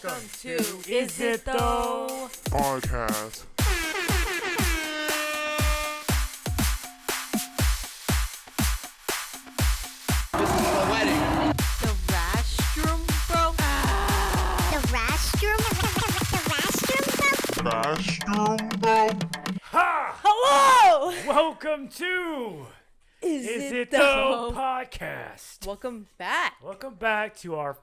Welcome to Is It Tho podcast. This is the wedding. The Rashroom, bro. The restroom? The Bathroom, bro. Ha! Hello! Welcome to Is It Tho podcast. Welcome back. Welcome back to our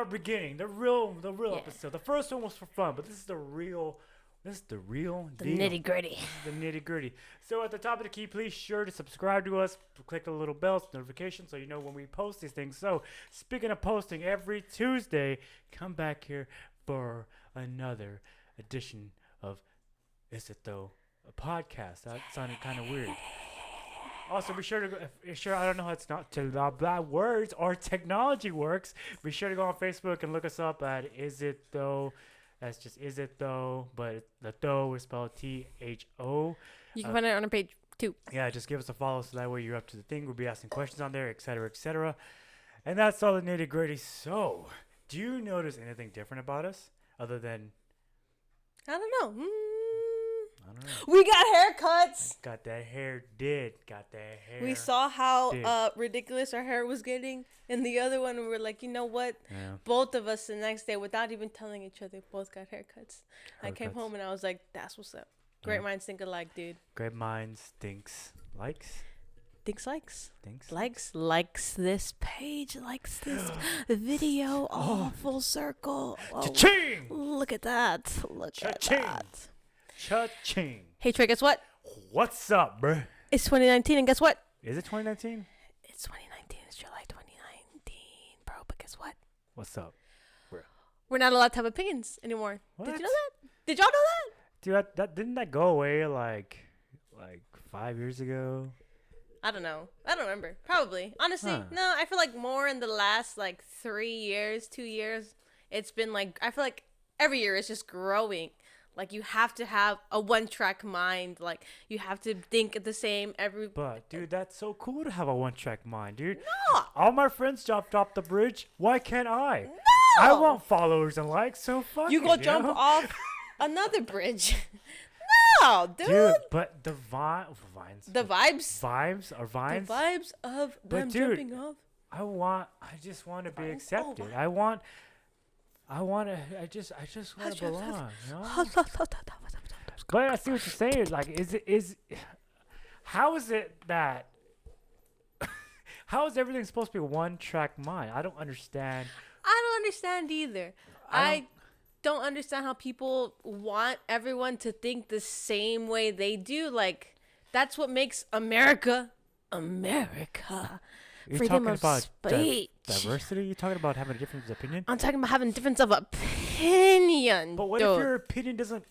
beginning, the real episode. The first one was for fun, but this is the real deal. Nitty gritty. The nitty gritty. So at the top of the key, please sure to subscribe to us. Click the little bell notification so you know when we post these things. So speaking of posting, every Tuesday, come back here for another edition of Is It Tho, a podcast. That sounded kind of weird. Also, be sure to go, I don't know how it's not to blah words or technology works. Be sure to go on Facebook and look us up at Is It Tho. That's just Is It Tho, but the Tho is spelled Tho. You can find it on our page too. Yeah, just give us a follow so that way you're up to the thing. We'll be asking questions on there, etc., etc. And that's all the nitty gritty. So, do you notice anything different about us other than I don't know. I don't know? We got haircuts. Got that hair. We saw how did. ridiculous our hair was getting. And the other one, we were like, you know what? Yeah. Both of us the next day, without even telling each other, both got haircuts. I came Haircuts. home and I was like, that's what's up. Great Yeah. minds think alike, dude. Great minds thinks likes. Likes this page, likes this video, full circle. Oh, Cha-ching! look at that. Look at Cha-ching. that. Cha-ching. Hey, Trey, guess what? What's up, bruh? It's 2019, and guess what? Is it 2019? It's 2019. It's July 2019, bro. But guess what? What's up? We're not allowed to have opinions anymore. What? Did you know that? Did y'all know that? Dude, that didn't that go away like 5 years ago? I don't know. I don't remember. Probably. Honestly, Huh. no. I feel like more in the last 3 years, 2 years. It's been I feel like every year it's just growing. Like you have to have a one-track mind. Like you have to think the same every. But dude, that's so cool to have a one-track mind, dude. No. All my friends jumped off the bridge. Why can't I? No. I want followers and likes, so fuck You go it, jump know? off another bridge. No, dude. Dude, but the vines. The vibes. Vibes or vines. The vibes of But them dude, jumping off. I just want to be accepted. I just want to belong, you know? But I see what you're saying. Like, how is it that, how is everything supposed to be one track mind? I don't understand. I don't understand either. I don't understand how people want everyone to think the same way they do. Like, that's what makes America. You're Freedom talking of about speech. diversity? You're talking about having a difference of opinion? I'm talking about having a difference of opinion. But what dude. if your opinion doesn't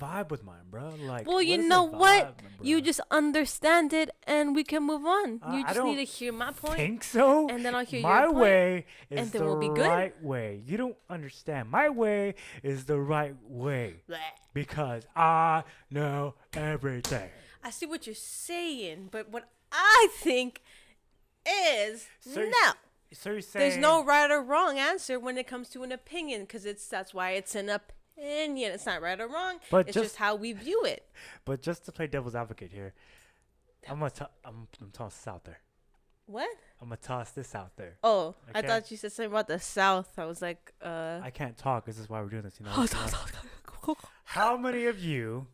vibe with mine, bro? Like, Well, you does know it what? vibe, bro? You just understand it, and we can move on. You I just don't need to hear my point. think so. and then I'll hear my your point, way is and then the we'll be good. right way. You don't understand. My way is the right way Bleh. because I know everything. I see what you're saying, but what I think is So you're- no. So you're saying There's no right or wrong answer when it comes to an opinion, because that's why it's an opinion. It's not right or wrong. But It's just- just how we view it. But just to play devil's advocate here, I'm toss this out there. What? I'm gonna toss this out there. Oh, I Okay. thought you said something about the South. I was like, I can't talk. This is why we're doing this. You know. Oh, How many of you,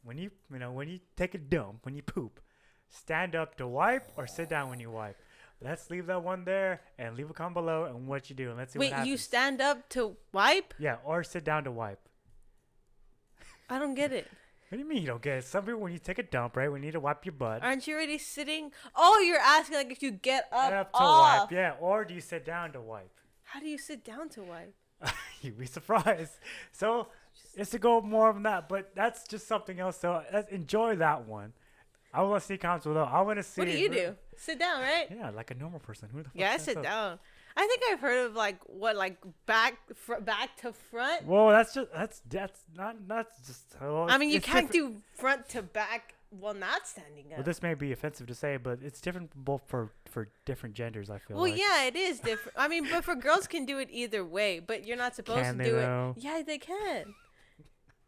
when you take a dump, when you poop, stand up to wipe or sit down when you wipe? Let's leave that one there and leave a comment below and what you do, and let's see what wait, happens. you stand up to wipe? Yeah, or sit down to wipe. I don't get it. What do you mean you don't get it? Some people, when you take a dump, right, when you need to wipe your butt, Aren't you already sitting? Oh, you're asking like if you get get up up to off. wipe. Yeah, or do you sit down to wipe? How do you sit down to wipe? You'd be surprised. So it's to go more on that, but that's just something else. So enjoy that one. I want to see comments below. I want to see. What do you do? Sit down, right? Yeah, like a normal person. Who the fuck Yeah, I stands sit up? down. I think I've heard of back to front. Well, that's not just. Well, I mean, you it's can't different. do front to back not standing up. Well, this may be offensive to say, but it's different both for different genders. I feel Well, like. yeah, it is different. I mean, but for girls can do it either way, but you're not supposed Can to they, do though? it. Yeah, they can.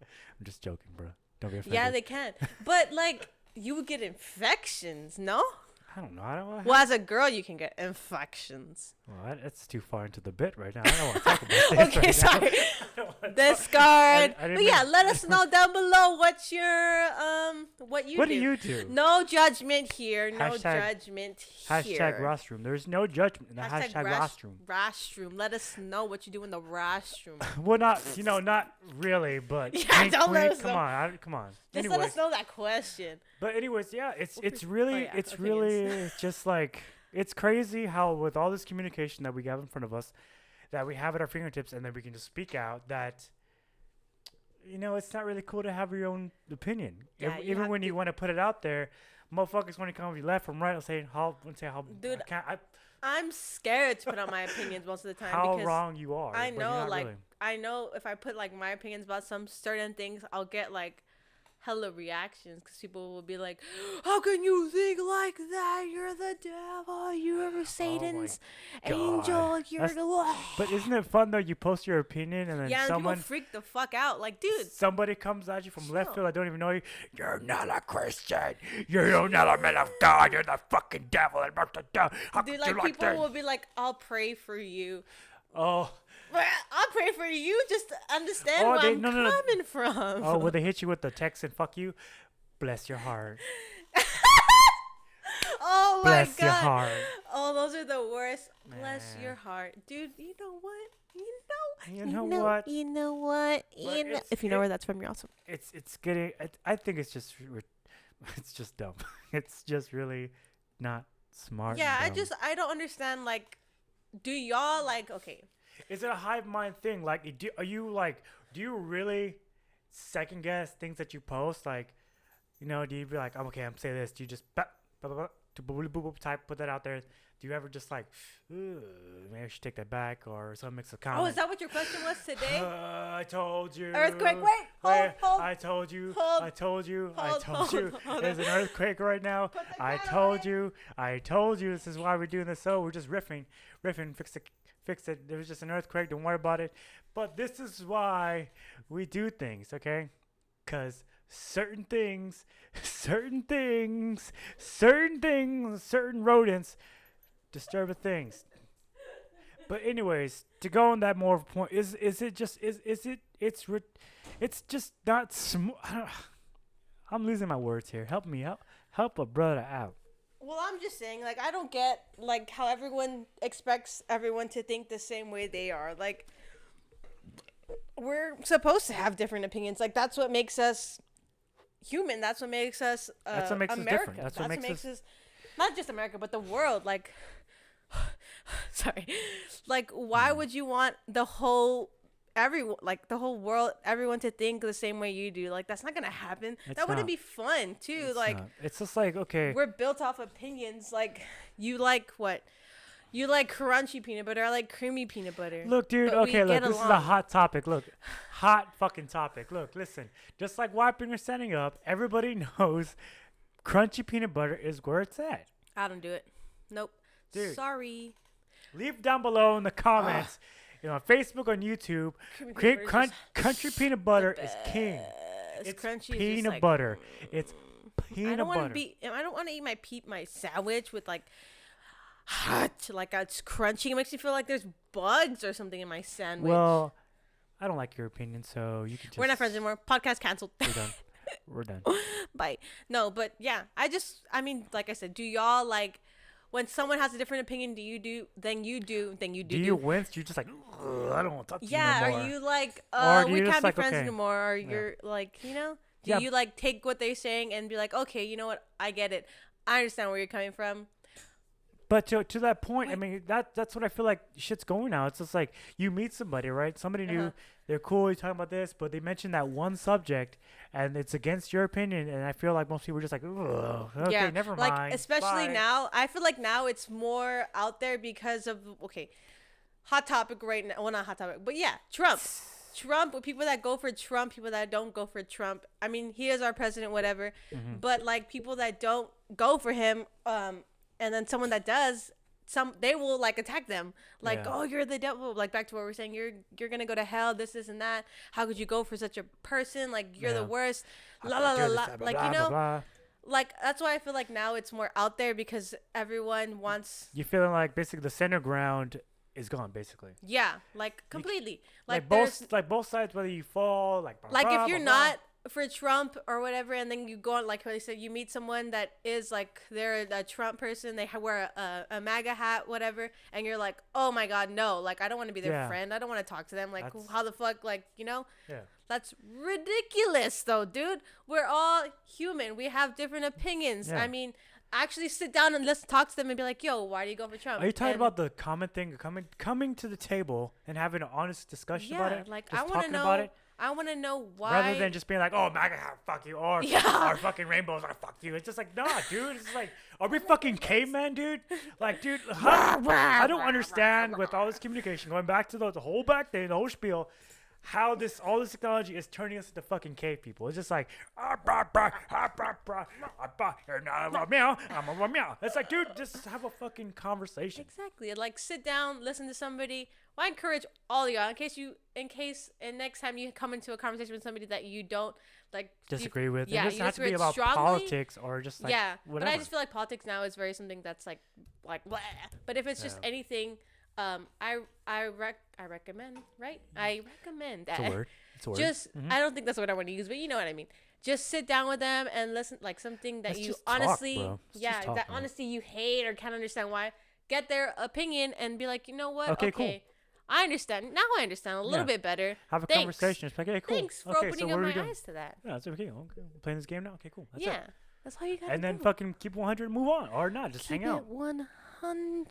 I'm just joking, bro. Don't be offended. Yeah, they can. But like, you would get infections, no? I don't know. I don't want Well, as a girl, you can get infections. Well, that's too far into the bit right now. I don't want to talk about this. Okay, right sorry. Now. Discard. I didn't But yeah, mean- let us know down below what your what you What do. do you do? No judgment here. No Hashtag- judgment here. Hashtag rostrum. There's no judgment in the hashtag rostrum. Rostrum. Let us know what you do in the rostrum. Well, not not really, but Yeah, wink, don't let wink. us Come know. on, come on. Just Anyways, let us know that question. but anyways, yeah, it's Oh, really yeah, it's opinions. really just like it's crazy how with all this communication that we have in front of us, that we have at our fingertips, and that we can just speak out that. It's not really cool to have your own opinion. Yeah, you Even have when to- you want to put it out there, motherfuckers want to come left from right and say how Dude, I can't, I'm scared to put out my opinions most of the time how because wrong you are. I but you're know, not like, really. I know if I put like my opinions about some certain things, I'll get like hella reactions because people will be like, "How can you think like that? You're the devil. You're Satan's angel. You're That's- the." But isn't it fun though? You post your opinion and then Yeah, and someone people freak the fuck out. Like, dude, somebody comes at you from left Chill. field. I don't even know you. You're not a Christian. You're not a man of God. You're the fucking devil. And blah, blah, blah. How dude, could like you people that? will be like, "I'll pray for you." Oh, But I'll pray for you just to understand where I'm no. coming from. oh, will they hit you with the text and fuck you? Bless your heart. Oh my Bless god. your heart. Oh, those are the worst. Bless Man. your heart, dude. You know what? You know what? You know what? But You know. it's- If you know where that's from, you're awesome. It's getting. I think it's just it's just dumb. It's just really not smart. Yeah, and dumb. I don't understand. Like, do y'all like? Okay, Is it a hive mind thing? Like, do you really second guess things that you post? Like, do you be like, I'm okay, I'm saying this. Do you just type, put that out there? Do you ever just like, ooh, maybe I should take that back, or someone makes a comment? oh, is that what your question was today? I told you. Earthquake. Wait, hold. I told you. hold, I told you. I hold, told you. hold There's an earthquake right now. Put the I cat told away. you. I told you. This is why we're doing this. So we're just riffing. Fix it. There was just an earthquake. Don't worry about it. But this is why we do things, okay? Because certain things, certain rodents disturb things. But anyways, to go on that more point, it's just not I'm losing my words here. Help me out. Help a brother out. Well, I'm just saying, like, I don't get like how everyone expects everyone to think the same way they are. Like, we're supposed to have different opinions. Like, that's what makes us human. That's what makes us That's what makes us America. different. That's what makes us not just America, but the world. Like, sorry, like, why would you want the whole world, everyone to think the same way you do? Like, that's not gonna happen. It's That wouldn't not. be fun too. It's Like, not. It's just like, okay. we're built off opinions. Like, you like what? You like crunchy peanut butter. I like creamy peanut butter. Look, dude, But we okay, look, get this is a along. hot topic. Look, hot fucking topic. Look, listen. Just like wiping or standing up, everybody knows crunchy peanut butter is where it's at. I don't do it. Nope. Dude. Sorry. Leave down below in the comments, on Facebook, on YouTube. Creamy peanut butter is Country peanut butter is king. It's crunchy. It's just peanut like, butter. It's peanut I don't want butter. to I don't want to eat my sandwich with like hot, like it's crunchy. It makes me feel like there's bugs or something in my sandwich. Well, I don't like your opinion, so you can just. We're not friends anymore. Podcast canceled. We're done. We're done. Bye. No, but yeah, I mean, like I said, do y'all like when someone has a different opinion? Do you do? Then you do. Do you wince? You're just like, "Ugh, I don't want to talk to Yeah, you no more. are you like, Or do we you can't just be like, friends okay. anymore? Or you're like, do Yeah. you like take what they're saying and be like, okay, you know what? I get it. I understand where you're coming from. But to that point, I mean, that's what I feel like shit's going now. It's just like you meet somebody, right? Somebody new, they're cool, you're talking about this, but they mention that one subject and it's against your opinion. And I feel like most people are just like, ugh, okay, Yeah, never like mind. especially bye." now. I feel like now it's more out there because of hot topic right now. Well, not hot topic, but yeah, Trump. Trump, with people that go for Trump, people that don't go for Trump. I mean, he is our president, whatever. Mm-hmm. But like people that don't go for him, and then someone that does, they will like attack them. Like, Yeah. oh, you're the devil. Like back to what we're saying, you're gonna go to hell. This and that. How could you go for such a person? Like you're the Yeah. worst. La la la la. Like you know, blah. like that's why I feel like now it's more out there because everyone wants. You feeling like basically the center ground is gone, basically. Yeah, like completely. Like there's- both sides, whether you fall, like blah, like blah, if you're blah, blah. not for Trump or whatever, and then you go on, like they said, you meet someone that is like they're a Trump person, they wear a MAGA hat, whatever, and you're like, oh my god, no, like I don't want to be their Yeah. friend, I don't want to talk to them, like That's- how the fuck, like you know, Yeah. that's ridiculous though, dude. We're all human, we have different opinions. Yeah. I mean, actually sit down and let's talk to them and be like, yo, why do you go for Trump? Are you talking And- about the common thing, coming to the table and having an honest discussion about yeah, it? like Just I want to talking know. about it, I want to know why. rather than just being like, "Oh, MAGA hat, fuck you," or Yeah. "Or fucking rainbows, are fuck you." It's just like, nah, dude. It's like, are we fucking cavemen, dude? Like, dude, I don't understand with all this communication going back to the whole back thing, the whole spiel. How all this technology is turning us into fucking cave people. It's just like meow. It's like, dude, just have a fucking conversation. Exactly. Like sit down, listen to somebody. Well, I encourage all of y'all and next time you come into a conversation with somebody that you don't like Disagree with. Yeah, It doesn't you have to be disagree about strongly. politics or just like yeah, whatever. but I just feel like politics now is very something that's like blah. But if it's just Yeah. anything, I recommend, right? I recommend that. It's a word. It's a word. Just I don't think that's what I want to use, but you know what I mean. Just sit down with them and listen, like something that Let's you just talk, honestly, bro. Let's yeah, just talk, that bro. honestly you hate or can't understand why. Get their opinion and be like, you know what? Okay, cool. I understand. Now I understand a little Yeah. bit better. Have a Thanks. conversation. It's like, hey, cool. Thanks for okay, opening so up what are we my doing? eyes to that. Yeah, it's okay. Okay, we're playing this game now. Okay, cool. That's Yeah, it. that's all you got. And then fucking keep 100 and move on, or not, just keep hang out. it 100.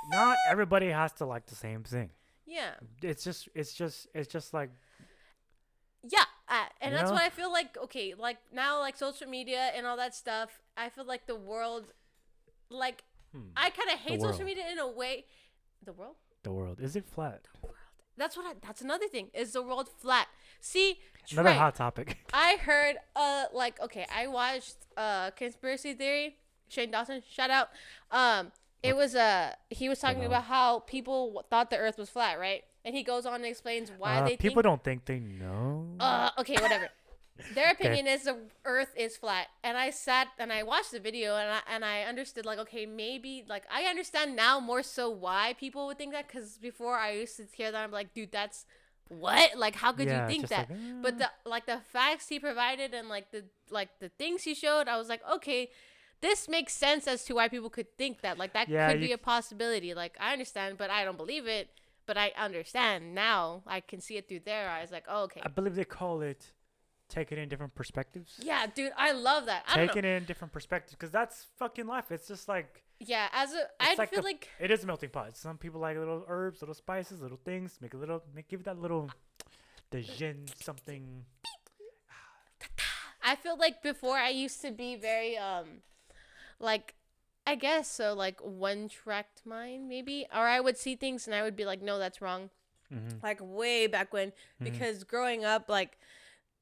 Not everybody has to like the same thing. Yeah, It's just like yeah, and You that's know? what I feel like. Okay, like now, like social media and all that stuff. I feel like the world, like I kind of hate social world. media in a way. The world. the world. Is it flat? That's another thing. Is the world flat? See, Another Trey, hot topic. I heard like okay, I watched Conspiracy Theory. Shane Dawson, shout out. It was he was talking about how people thought the Earth was flat, right? And he goes on and explains why they People think. don't think they know. Okay, whatever. Their opinion is the Earth is flat, and I sat and I watched the video and I understood like okay maybe like I understand now more so why people would think that because before I used to hear that I'm like dude that's what like how could Yeah, you think just that like, but the facts he provided and like the things he showed I was like okay this makes sense as to why people could think that like that Yeah, could you be a possibility like I understand but I don't believe it but I understand now I can see it through their eyes like oh, okay. I believe they call it taking in different perspectives. Yeah, dude, I love that. I don't know. Taking in different perspectives, because that's fucking life. It's just like Yeah, it's I feel like it is a melting pot. Some people like little herbs, little spices, little things. Give it that little, the gin something. I feel like before I used to be very like I guess so like one tracked mind maybe or I would see things and I would be like no that's wrong. Like way back when because growing up like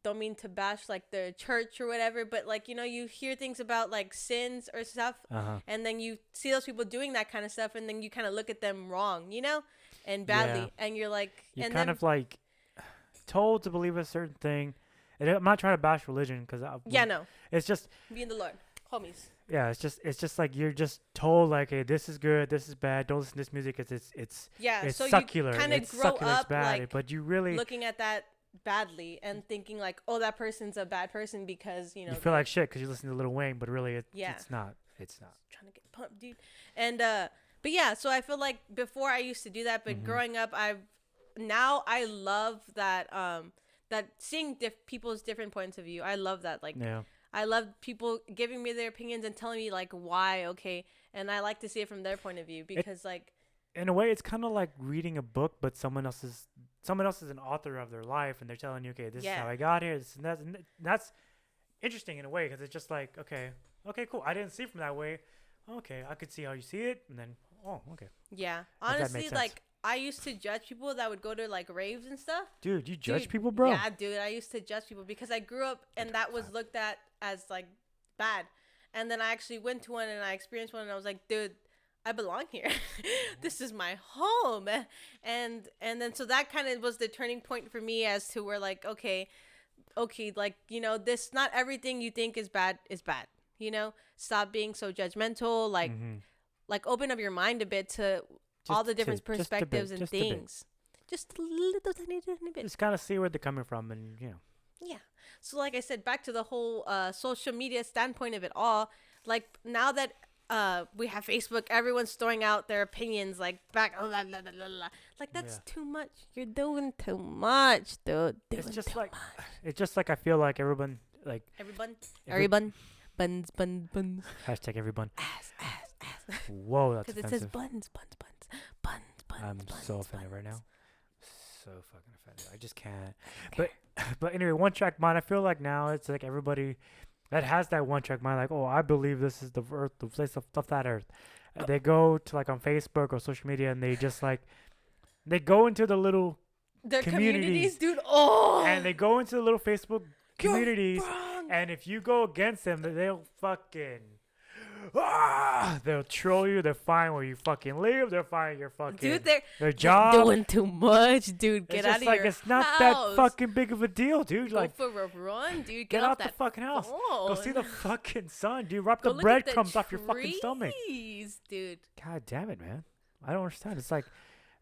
don't mean to bash like the church or whatever but like you know you hear things about like sins or stuff and then you see those people doing that kind of stuff and then you kind of look at them wrong you know and badly Yeah. and you're like You're and kind then of like told to believe a certain thing. And I'm not trying to bash religion because yeah no it's just be in the Lord homies. yeah, it's just like you're just told like, hey, this is good, this is bad. Don't listen to this music. It's Yeah, so secular. you kind of It's grow secular, it's up bad. like But you really looking at that badly and thinking like, oh, that person's a bad person because you know you feel like shit because you listen to Lil Wayne, but really Yeah. it's not. It's not. trying to get pumped, dude. And but yeah, so I feel like before I used to do that, but growing up, I love that that seeing people's different points of view. I love that. Like Yeah. I love people giving me their opinions and telling me like why. Okay, and I like to see it from their point of view because like In a way, it's kind of like reading a book, but someone else is an author of their life, and they're telling you, okay, this is Yeah. how I got here. This and that's interesting in a way because it's just like, okay, cool. I didn't see it from that way. Okay, I could see how you see it, and then okay. yeah, that makes honestly, sense. like I used to judge people that would go to like raves and stuff. Dude, you judge Dude, people, bro? Yeah, dude, I used to judge people because I grew up and that was looked at as like bad. And then I actually went to one and I experienced one and I was like, dude, I belong here. This is my home. And then so that kind of was the turning point for me as to where like, okay, like, you know, this, not everything you think is bad, you know? Stop being so judgmental, like open up your mind a bit to all the different perspectives and things. Just a little tiny bit. Just kind of see where they're coming from, and you know. Yeah. So like I said, back to the whole social media standpoint of it all. Like now that we have Facebook, everyone's throwing out their opinions like back. Like that's too much. You're doing too much, dude. It's just like I feel like everyone buns. hashtag everyone. Ass. Whoa, that's Because it offensive. says buns. I'm so offended right now. So fucking offended. I just can't. But anyway, one track mind. I feel like now it's like everybody that has that one track mind. Like, oh, I believe this is the earth, the place of that earth. They go to like on Facebook or social media and they just like they go into the little Their communities, dude. Oh. and they go into the little Facebook communities. wrong. And if you go against them, they'll fucking. They'll troll you. They'll find where you fucking live. They'll find your fucking Dude, their job. They're doing too much, dude. Get It's out just of like your it's not house. that fucking big of a deal, dude. Go Like, for a run, dude. get off out the that fucking house. Go see the phone. fucking sun, dude. Wrap Go the look at breadcrumbs off your fucking stomach. trees, dude. God damn it, man. I don't understand. It's like,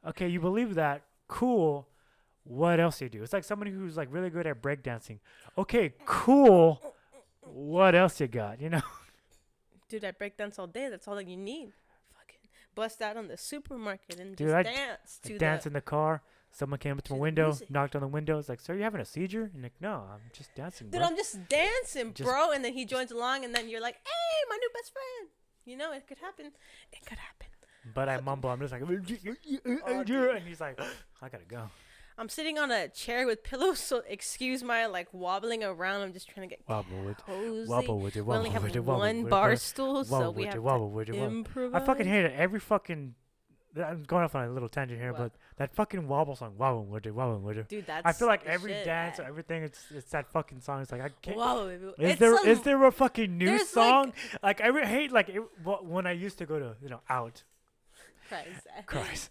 okay, you believe that. Cool. What else do you do? It's like somebody who's like really good at breakdancing. Okay, cool. What else you got? You know? Dude, I break dance all day. That's all that you need. Fucking bust out on the supermarket and Dude, just I dance to dance in the car. Someone came up to to my the window, music. knocked on the window. It's like, sir, you having a seizure? And like, no, I'm just dancing, Dude, bro. I'm just dancing, Just- bro. And then he joins along, and then you're like, hey, my new best friend. You know, it could happen. It could happen. But I mumble. I'm just like, dude. and he's like, I gotta go. I'm sitting on a chair with pillows, so excuse my like wobbling around. I'm just trying to get Wobble with cozy. wobble with it, We only wobble have with it, wobble one with bar it, stool, so wobble we with have it, wobble to with it, wobble. improvise. I fucking hate it. Every fucking. I'm going off on a little tangent here, What? but that fucking wobble song, wobble with it, wobble with it. Dude, that's I feel like the every shit, dance or man. everything, it's that fucking song. It's like I can't. Whoa, Is there a fucking new there's, song? Like I hate like when I used to go to out. Christ.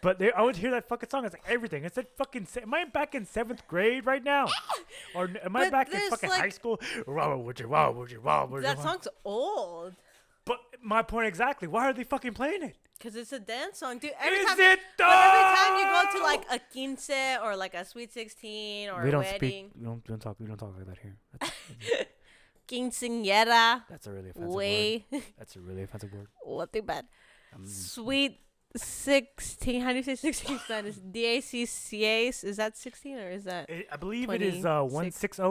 But I would hear that fucking song. It's like everything. It's that fucking. Am I back in 7th grade right now, or am I But back in there's, fucking like- high school? Wobble with it, wobble with it, wobble with it, That wobble. song's old. But my point exactly. Why are they fucking playing it? Cause it's a dance song, dude. Is Time, it but every time you go Tho? to like a quince or like a sweet 16 or We a don't wedding, speak. We don't talk. We don't talk like that here. quinceañera, That's a really offensive way, word. That's a really offensive word. what too bad. Sweet 16. How do you say 16 in Spanish? DACCAs. Is that 16 or is that? I believe it is 26. 160.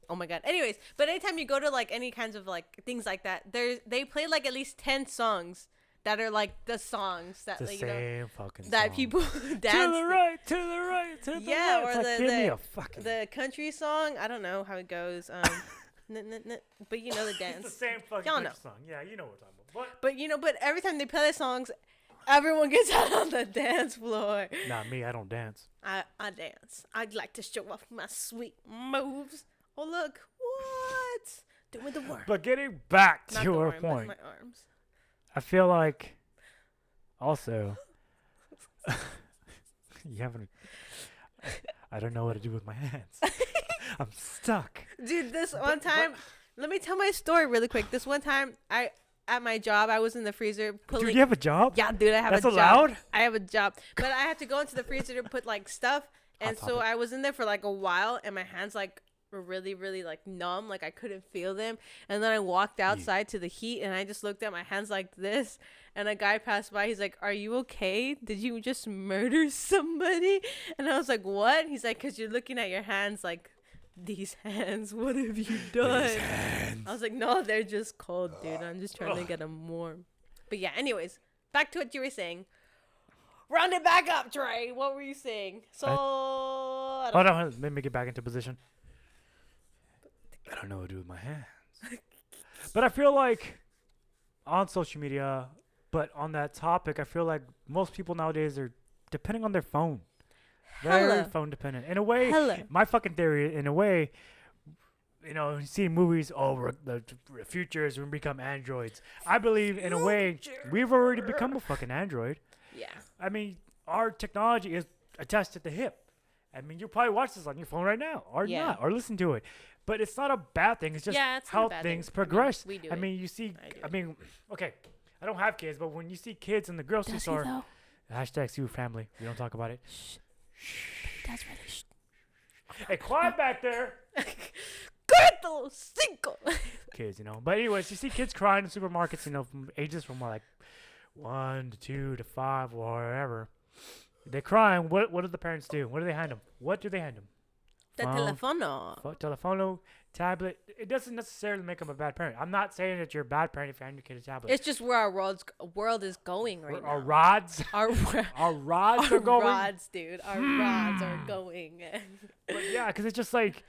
Oh my god. Anyways, but anytime you go to like any kinds of like things like that, they play like at least 10 songs that are like the songs that The like, you know, same fucking that song. people To dance the right, to the right, to the Yeah, right. or It's like, the- give me the- a fucking. the country song. I don't know how it goes. But you know the It's dance. the same fucking Y'all country know. song. Yeah, you know what I'm talking about. But you know, but every time they play the songs, everyone gets out on the dance floor. But not me. I don't dance. I dance. I'd like to show off my sweet moves. Oh look, what? Doing the work. But getting back Not to the our worm, but point, my arms. I feel like also you haven't. I don't know what to do with my hands. I'm stuck. Dude, this one time, let me tell my story really quick. This one time, at my job, I was in the freezer pulling. Dude, you have a job? Yeah, dude, I have That's a job. allowed? I have a job, but I had to go into the freezer to put like stuff, and Hot so topic. I was in there for like a while, and my hands like were really like numb, like I couldn't feel them. And then I walked outside to the heat, and I just looked at my hands like this, and a guy passed by. He's like, "Are you okay? Did you just murder somebody?" And I was like, "What?" He's like, "Cause you're looking at your hands like." These hands, what have you done? I was like, no, they're just cold, dude. I'm just trying to get them warm. But yeah, anyways, back to what you were saying. Round it back up, Trey. What were you saying? So, I don't Hold on, let me get back into position. I don't know what to do with my hands. But I feel like on social media, but on that topic, I feel like most people nowadays are depending on their phone. Very Hella. phone dependent. In a way, Hella. my fucking theory, in a way, you know, you see in movies, the future is when we become androids. I believe, in a way, we've already become a fucking android. Yeah. I mean, our technology is attached at the hip. I mean, you probably watch this on your phone right now, or Yeah. not, or listen to it. But it's not a bad thing. It's just Yeah, it's not a how bad things thing. progress. We do I it. mean, you see. I do I it. mean, okay, I don't have kids, but when you see kids in the grocery store, hashtag Sue family. We don't talk about it. That's really Hey, quiet back there. Correcto, cinco. Kids, you know. But anyways, you see kids crying in supermarkets, you know, from ages from like 1 to 2 to 5 or whatever. They're crying. What do the parents do? What do they hand them? What do they hand them? The Phone, telefono. Telefono, tablet. It doesn't necessarily make them a bad parent. I'm not saying that you're a bad parent if you hand your kid a tablet. It's just where our world is going right Our now. rods, Our our rods our are going. rods, dude. Our rods are going. But yeah, because it's just like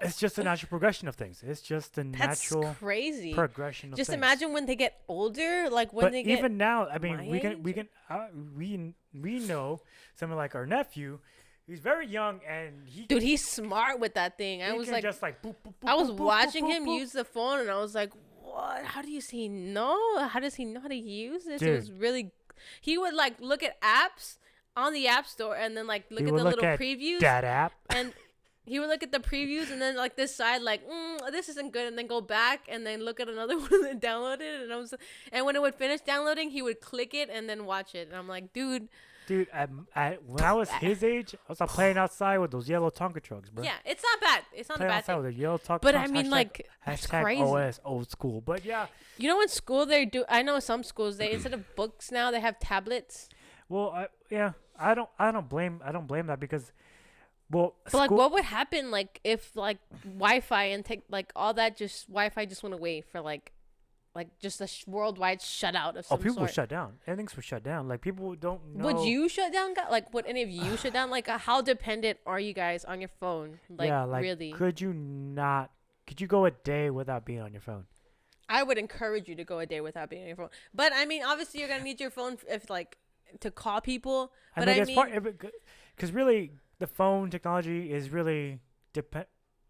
it's just a natural progression of things. It's just a That's natural crazy. progression of Just things. imagine when they get older, like when But they even get. now, I mean, my we know someone like our nephew. He's very young and he Dude, he's smart with that thing. he I was can like, just like boop, boop, boop, I was boop, boop, watching boop, him boop. use the phone, and I was like, what? How does he know? How does he know how to use this? It was Dude. really. He would like look at apps on the app store, and then like look He at would the look little at previews, that app. and he would look at the previews, and then like decide like, this isn't good, and then go back and then look at another one and download it. And when it would finish downloading, he would click it and then watch it. And I'm like, dude, Dude, when I was his age, I was playing outside with those yellow Tonka trucks, bro. yeah, it's not bad. It's not Playing a bad outside thing. with the yellow Tonka But trucks. I mean, like, it's hashtag crazy. OS old school. But yeah, You know, in school they do. I know some schools they instead of books now they have tablets. well, I don't blame that because, well, But like, school- what would happen like if like Wi-Fi and like all that just Wi-Fi just went away for like just a worldwide shutout of some people sort? shut down. Everything's shut down. Like people don't know. Would you shut down? Like, would any of you shut down? Like, how dependent are you guys on your phone? Like, yeah, like really? could you go a day without being on your phone? I would encourage you to go a day without being on your phone. But I mean, obviously, you're gonna need your phone if like to call people. But I mean, because really the phone technology is really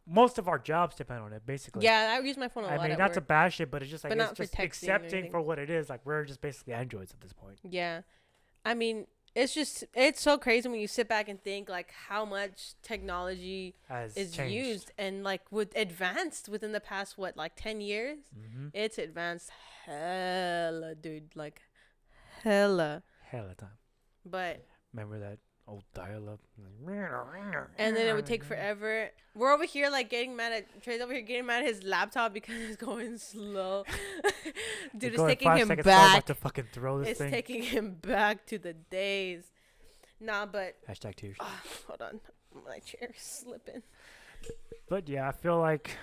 most of our jobs depend on it, basically. yeah, I use my phone a lot. I mean, at not to work. bash it, but it's just like But it's not for just texting or accepting anything. for what it is. Like we're just basically androids at this point. Yeah. I mean, it's so crazy when you sit back and think like how much technology Has is changed. used and like advanced within the past like 10 years. Mm-hmm. It's advanced hella, dude, like hella. Hell of time. But Remember that old dial-up? and then it would take forever. We're over here like getting mad at Trey's over here getting mad at his laptop because it's going slow. Dude, it's Going taking 5 him seconds slow, I'm about back. to fucking throw this It's thing. taking him back to the days. Nah, but Hashtag tears. hold on, my chair's slipping. But yeah, I feel like,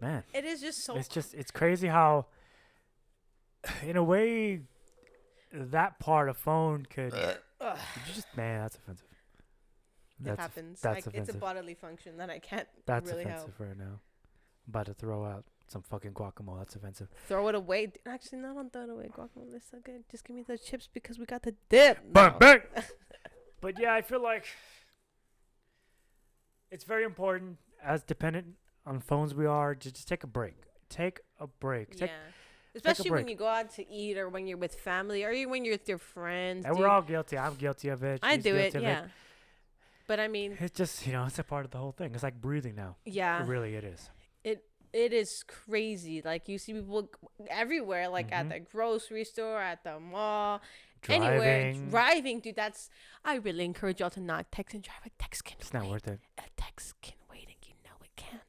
man, It is just so. it's crazy how, in a way, that part of phone could. Ugh, Man, that's offensive. it happens. That's It's a offensive. bodily function that I can't That's really offensive help. right now. I'm about to throw out some fucking guacamole. That's offensive. Throw it away. Actually, no, don't throw it away. Guacamole is so good. Just give me the chips because we got the dip. Bang, No. bang. But yeah, I feel like it's very important, as dependent on phones we are, to just take a break. Take a break. Yeah. Especially when break. you go out to eat or when you're with family or even when you're with your friends. And dude. we're all guilty. I'm guilty of it. I She's do it, guilty of yeah. But I mean, It's just, it's a part of the whole thing. It's like breathing now. yeah. Really, it is. It is crazy. Like you see people everywhere, like at Mhm. the grocery store, at the mall, Driving. anywhere. Driving, dude. I really encourage y'all to not text and drive. A text can It's not wait. worth it. A text can wait, and you know it can.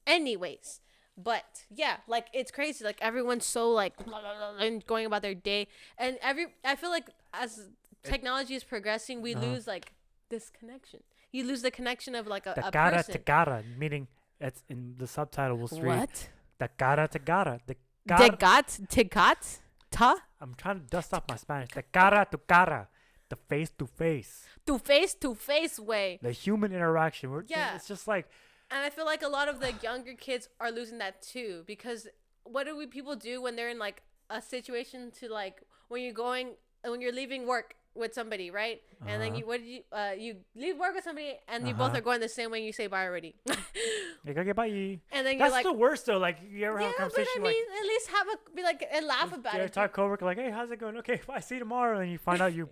Anyways, but yeah, like it's crazy. Like everyone's so like blah, blah, blah, and going about their day, and I feel like as technology is progressing, we lose like this connection. You lose the connection of like a Takara person. Takara, meaning it's in the subtitle will read What? Takara Takara. Tigat? Ta? I'm trying to dust off my Spanish. Takara to cara. The face to face. To face way. The human interaction. Yeah. It's just like, And I feel like a lot of the younger kids are losing that too because what do people do when they're in like a situation to like when you're leaving work with somebody, right? And then you leave work with somebody and you both are going the same way, and you say bye already. Like, okay, bye. And then That's you're like, the worst though. Like, you ever have a yeah, but conversation I mean, at least be like and laugh about you it. talk coworker like, hey, how's it going? Okay, bye. See you tomorrow. And you find out you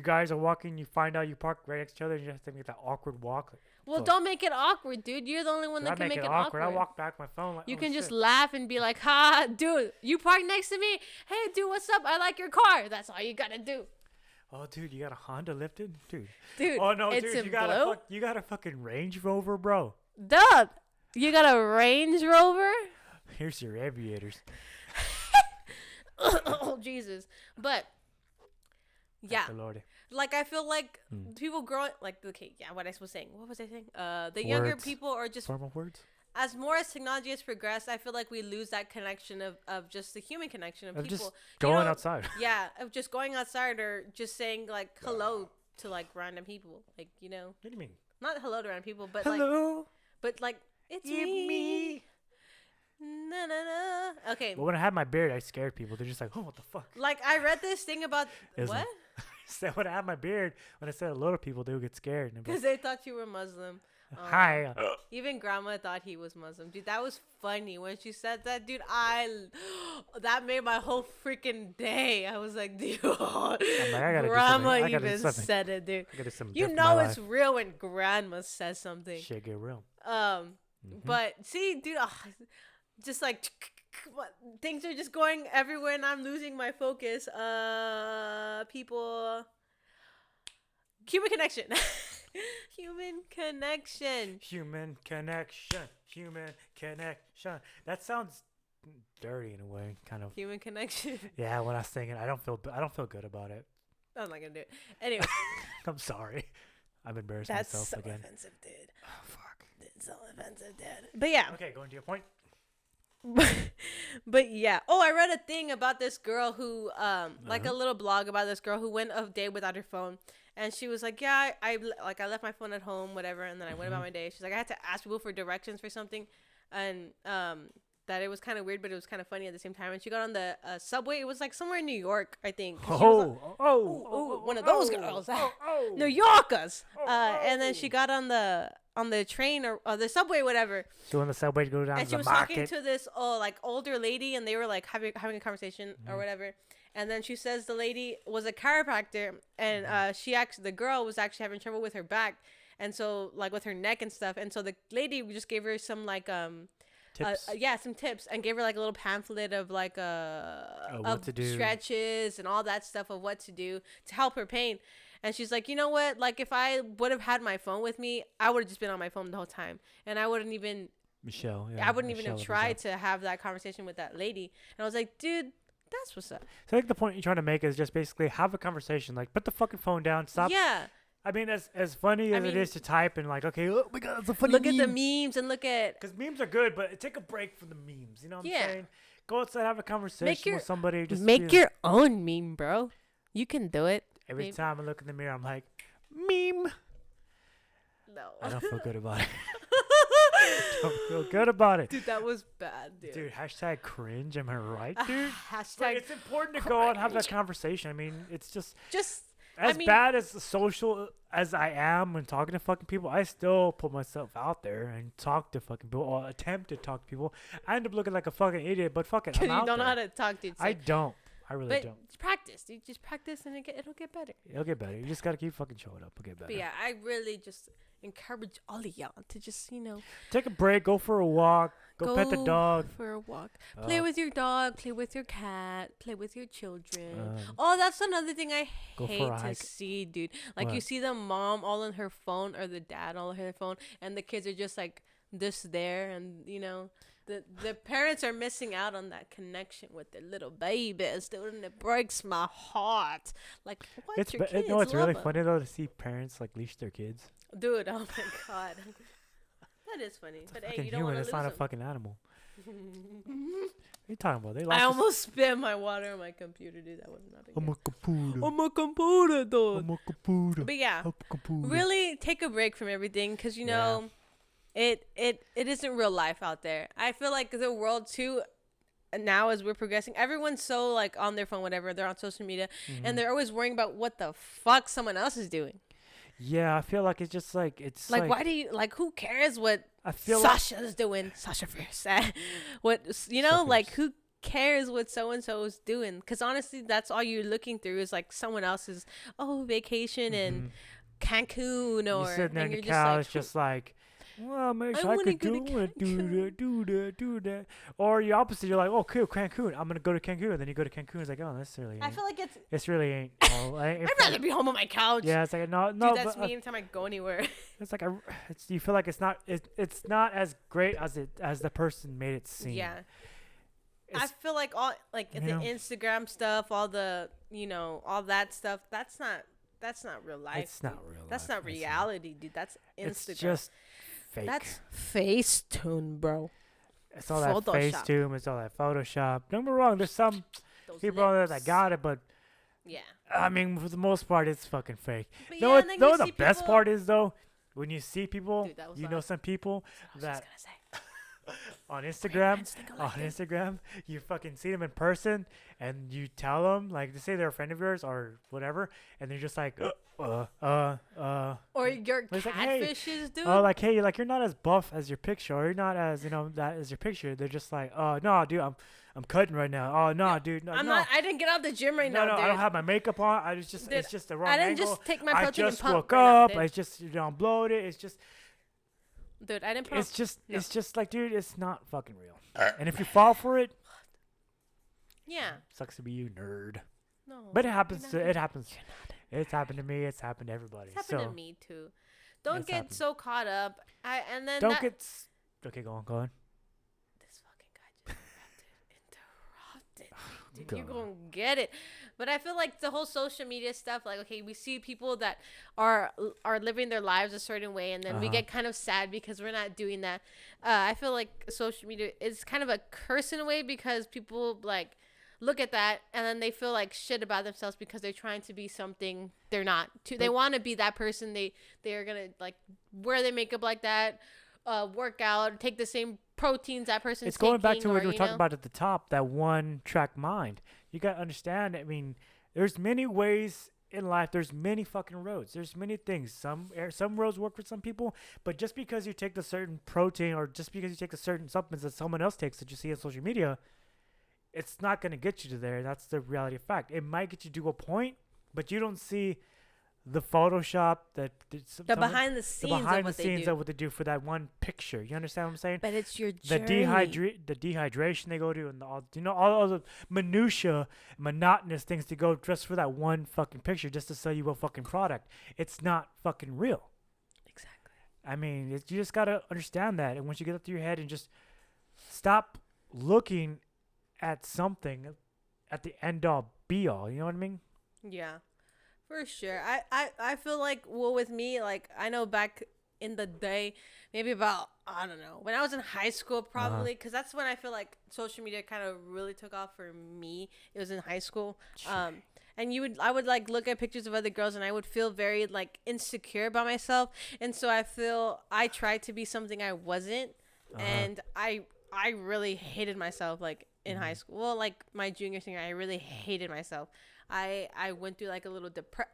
guys are walking. You find out you park right next to each other. And you have to make that awkward walk. Like, Well, don't make it awkward, dude. You're the only one that can make it awkward. I walk back my phone. Like, You oh, can just shit. laugh and be like, ha, dude, you parked next to me. Hey, dude, what's up? I like your car. That's all you gotta do. Oh, dude, you got a Honda lifted, dude. Dude, Oh no, it's dude, in blue. you got a fucking Range Rover, bro. Dude, you got a Range Rover? Here's your aviators. Oh, Jesus. But, yeah. The Lord. Like, I feel like people growing, like, okay, yeah, what I was saying. What was I saying? The younger Words. people are just, Formal words. as more as technology has progressed, I feel like we lose that connection of just the human connection of Of people. just You going know, outside. Yeah, of just going outside or just saying, like, hello to, like, random people. Like, you know, What do you mean? not hello to random people, but, like, Hello. it's me. Na, na, na. Okay. But when I had my beard, I scared people. They're just like, oh, what the fuck? Like, I read this thing about, Isn't what? So when I had my beard, when I said hello to people, they would get scared. And they'd be Because like, they thought you were Muslim. hi. Even grandma thought he was Muslim. Dude, that was funny. When she said that, dude, that made my whole freaking day. I was like, dude, I gotta do grandma something. I gotta do even something. said it, dude. I gotta do something You different in my know it's life. real when grandma says something. Shit get real. But see, dude, just like things are just going everywhere, and I'm losing my focus. People, human connection, human connection. Human connection. Human connection. That sounds dirty in a way, kind of. Human connection. Yeah, when I was thinking, I don't feel good about it. I'm not gonna do it. Anyway, I'm sorry. I've embarrassed that's myself so again. offensive, dude. Oh, fuck. It's so offensive, dude. But yeah. Okay, going to your point. But yeah. Oh, I read a thing about this girl who, like a little blog about this girl who went a day without her phone, and she was like, yeah, I left my phone at home, whatever, and then I went about my day. She's like, I had to ask people for directions for something, and that it was kind of weird, but it was kind of funny at the same time. And she got on the subway. It was like somewhere in New York, I think. One of those girls, New Yorkers. And then she got on the train or the subway, whatever. So when the subway to go down And to she the was market. talking to this like older lady, and they were like having a conversation or whatever. And then she says the lady was a chiropractor, and the girl was actually having trouble with her back, and so like with her neck and stuff. And so the lady just gave her some like Tips. some tips, and gave her like a little pamphlet of like what of to do. stretches and all that stuff of what to do to help her pain. And she's like, you know what? Like, if I would have had my phone with me, I would have just been on my phone the whole time, and I wouldn't even. Michelle. Yeah, I wouldn't even have Michelle tried to have that conversation with that lady. And I was like, dude, that's what's up. So I think the point you're trying to make is just basically have a conversation. Like, put the fucking phone down. Stop. Yeah. I mean, as funny as it mean, is to type and like, okay, look, we got the funny Look meme. at the memes and look at. Because memes are good, but take a break from the memes. You know what Yeah. I'm saying? Go outside, have a conversation with somebody. Just Make your own meme, bro. You can do it. Every Maybe. time I look in the mirror, I'm like, meme. No. I don't feel good about it. I don't feel good about it. Dude, that was bad, dude. Dude, hashtag cringe. Am I right, dude? But Hashtag it's important to go out and have that conversation. I mean, it's just as mean- bad as social as I am when talking to fucking people. I still put myself out there and talk to fucking people or attempt to talk to people. I end up looking like a fucking idiot, but fucking I'm you out don't know there. how to talk to I don't. I really but don't. practice. You just practice and it'll get better. It'll get better. You just gotta keep fucking showing up. It'll get better. But yeah, I really just encourage all of y'all to just, Take a break. Go for a walk. Go pet the dog. for a walk. Play with your dog. Play with your cat. Play with your children. Um, Oh, that's another thing I go for hate a to hike. see, dude. Like, you What? see the mom all on her phone or the dad all on her phone, and the kids are just like this there, and the parents are missing out on that connection with their little babies, dude, and it breaks my heart. Like, watch It's your kids. it's really love 'em. funny though to see parents like leash their kids. Dude, oh my god. That is funny. But hey, Fucking you don't want human. to It's not lose a them. fucking animal. What are you talking about? They lost I almost spit my water on my computer, dude. That was not a I'm good. a computer. On my computer, dude. I'm a computer. But yeah, I'm a computer. really take a break from everything, because it isn't real life out there. I feel like the world too now as we're progressing, everyone's so like on their phone, whatever, they're on social media, and they're always worrying about what the fuck someone else is doing. Yeah, I feel like it's just like Like, why do you like? Who cares what I feel Sasha's doing? Sasha Fierce. What you know? Like, who cares what so and so is doing? Because honestly, that's all you're looking through is like someone else's vacation in Cancun, or you're sitting there on and the you're couch, just like, well, maybe I wanna could go to do it, do that. Or the opposite, you're like, oh, cool, Cancun. I'm gonna go to Cancun, and then you go to Cancun. It's like, oh, this really. I feel like It's really ain't. I'd rather be home on my couch. Yeah, it's like no. Dude, that's but, me anytime I go anywhere. It's like you feel like it's not as great as the person made it seem. Yeah. I feel like all like the Instagram stuff, all the all that stuff. That's not real life. It's not real life. That's not reality, dude. That's Instagram. It's just fake. That's Facetune, bro. It's all that Facetune. It's all that Photoshop. Don't get me wrong. There's some Those people out there lips. that got it, but Yeah. I mean, for the most part, it's fucking fake. But know yeah, what? and then Know you what the see best people- part is though? When you see people, Dude, that was you know loud. some people I was that just gonna say. on Instagram, friends think alike, dude. Instagram, you fucking see them in person, and you tell them, like, to say they're a friend of yours or whatever, and they're just like, Or your It's like, hey, catfishes, dude. oh, like, hey, you're not as buff as your picture, or you're not as, that as your picture. They're just like, oh, no, dude, I'm cutting right now. Oh, no, dude, no, I'm no. not. I didn't get out the gym right now, No, dude. I don't have my makeup on. It's Dude, just the wrong I didn't angle. just take my I protein just and pump woke right now, up. dude. I just bloated. It's just Dude, I didn't put. it's just like, dude, it's not fucking real. And if you fall for it, Yeah. sucks to be you, nerd. No. But it happens. you're not- It happens. It's happened to me. It's happened to everybody. It's happened so to me too. Don't It's get happened. so caught up. And then don't that, get. Okay, go on. this fucking guy just interrupted me. Dude, Go you're on. gonna get it. But I feel like the whole social media stuff, like, okay, we see people that are living their lives a certain way, and then we get kind of sad because we're not doing that. I feel like social media is kind of a curse in a way, because people like look at that and then they feel like shit about themselves because they're trying to be something they're not. They want to be that person. They're gonna like wear their makeup like that, work out, take the same proteins that person's It's going back to taking, what or, we were you talking know? about at the top. That one track mind. You gotta understand. I mean, there's many ways in life. There's many fucking roads. There's many things. Some roads work for some people, but just because you take the certain protein, or just because you take the certain supplements that someone else takes that you see on social media, it's not gonna get you to there. That's the reality of fact. It might get you to a point, but you don't see the Photoshop, the behind the scenes of what they do. of what they do for that one picture. You understand what I'm saying? But it's your The journey. the dehydration they go to, and all the minutia, monotonous things to go just for that one fucking picture, just to sell you a fucking product. It's not fucking real. Exactly. I mean, you just gotta understand that, and once you get up to your head and just stop looking at something at the end all be all. You know what I mean? Yeah, for sure. I feel like, well, with me, like, I know back in the day, maybe about, I don't know, when I was in high school, probably, because that's when I feel like social media kind of really took off for me. It was in high school. And I would like look at pictures of other girls, and I would feel very like insecure about myself. And so I tried to be something I wasn't. And I really hated myself, like, in high school. Well, like my junior senior, I really hated myself. I went through like a little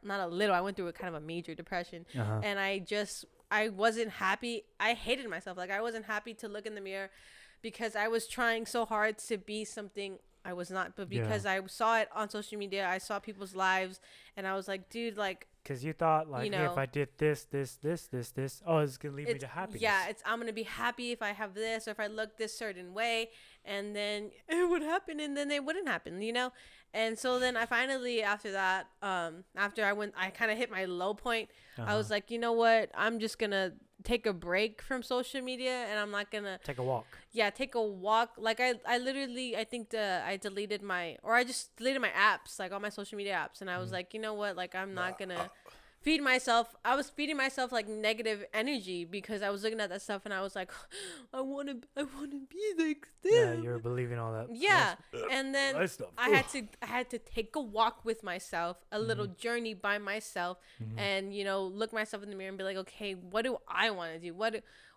I went through a kind of a major depression. And I wasn't happy. I hated myself. Like, I wasn't happy to look in the mirror, because I was trying so hard to be something I was not. But because I saw it on social media, I saw people's lives, and I was like, dude, like, because you thought, like, hey, if I did this, oh, it's gonna lead me to happiness. Yeah, I'm gonna be happy if I have this, or if I look this certain way, and then it would happen, and then it wouldn't happen, you know. And so then I finally, after that, after I kind of hit my low point. I was like, you know what? I'm just gonna take a break from social media, and I'm not gonna Take a walk. Yeah, take a walk. Like, I literally, I think I just deleted my apps, like all my social media apps. And I was like, you know what? Like, I'm not going to feed myself. I was feeding myself like negative energy, because I was looking at that stuff, and I was like, I want to be like Yeah, them. you're believing all that. Yeah. And then That stuff. I had to take a walk with myself, a little journey by myself, and, look myself in the mirror and be like, okay, what do I want to do?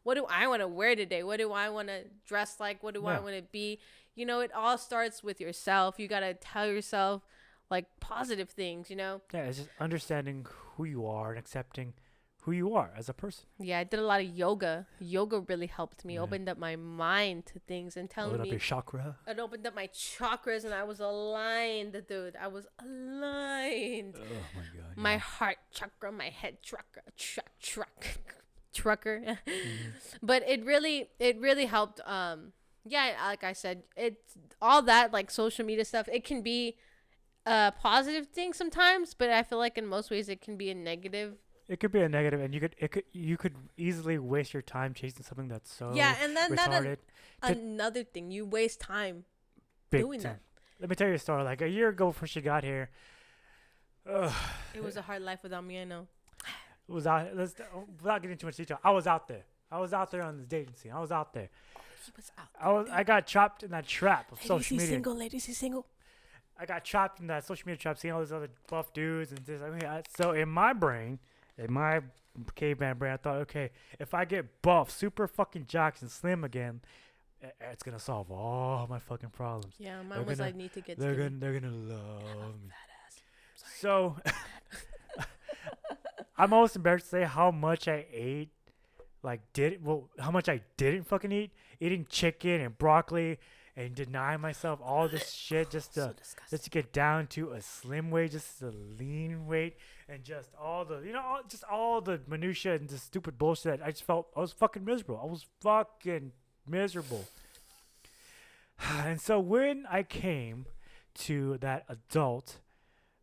what do I want to wear today? What do I want to dress like? What do I want to be? You know, it all starts with yourself. You got to tell yourself like positive things, you know? Yeah, it's just understanding who you are and accepting who you are as a person. Yeah, I did a lot of yoga. Yoga really helped me, opened up my mind to things and telling Open up me your chakra. it opened up my chakras and I was aligned, dude. I was aligned. Oh my god. My heart chakra, my head chakra, trucker. But it really helped. Yeah, like I said, it's all that like social media stuff. It can be a positive thing sometimes, but I feel like in most ways it can be a negative. It could be a negative, and you could easily waste your time chasing something that's so And then retarded. another thing, you waste time Big doing time. that. Let me tell you a story. Like a year ago, before she got here, It was a hard life without me. I know. it was out. Without getting too much detail, I was out there. I was out there on the dating scene. I was out there. He was out. I got trapped in that trap of Ladies, social he's media. single. Ladies, he's single. I got trapped in that social media trap, seeing all these other buff dudes and this. So in my brain, in my caveman brain, I thought, okay, if I get buff, super fucking jacked and slim again, it's gonna solve all my fucking problems. Yeah, They're mine was gonna- I need to get They're skinny. gonna love me. So I'm almost embarrassed to say how much I ate. How much I didn't fucking eat. Eating chicken and broccoli and denying myself all this shit just to get down to a slim weight, just a lean weight, and just all the all the minutia and the stupid bullshit. I was fucking miserable. I was fucking miserable. And so when I came to that adult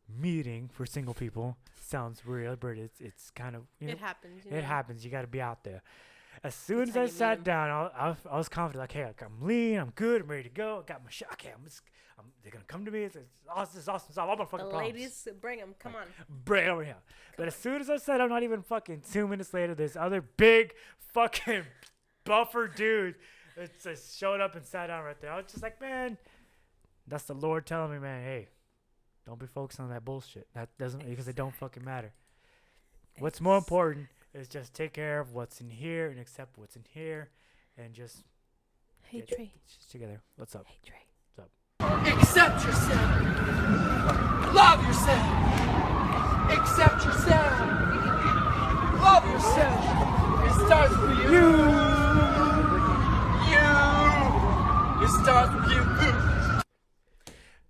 meeting for single people, sounds weird, but it's kind of It happens. it happens. You got to be out there. As soon That's as how I you meet sat 'em. down, I was confident. Like, hey, I'm lean. I'm good. I'm ready to go. I got my shit. Okay, they're gonna come to me. It's awesome. It's awesome. Solve all my The fucking problems. ladies, bring them. Come on. Bring it over here. But as soon as I said, I'm not even fucking 2 minutes later, this other big fucking buffer dude just showed up and sat down right there. I was just like, man, that's the Lord telling me, man, hey, don't be focused on that bullshit. That doesn't, because it don't fucking matter. What's more important is just take care of what's in here and accept what's in here and just Hey, get Trey. shit together. What's up? Hey, Trey. Accept yourself. Love yourself. Accept yourself. Love yourself. It starts with you. It starts with you.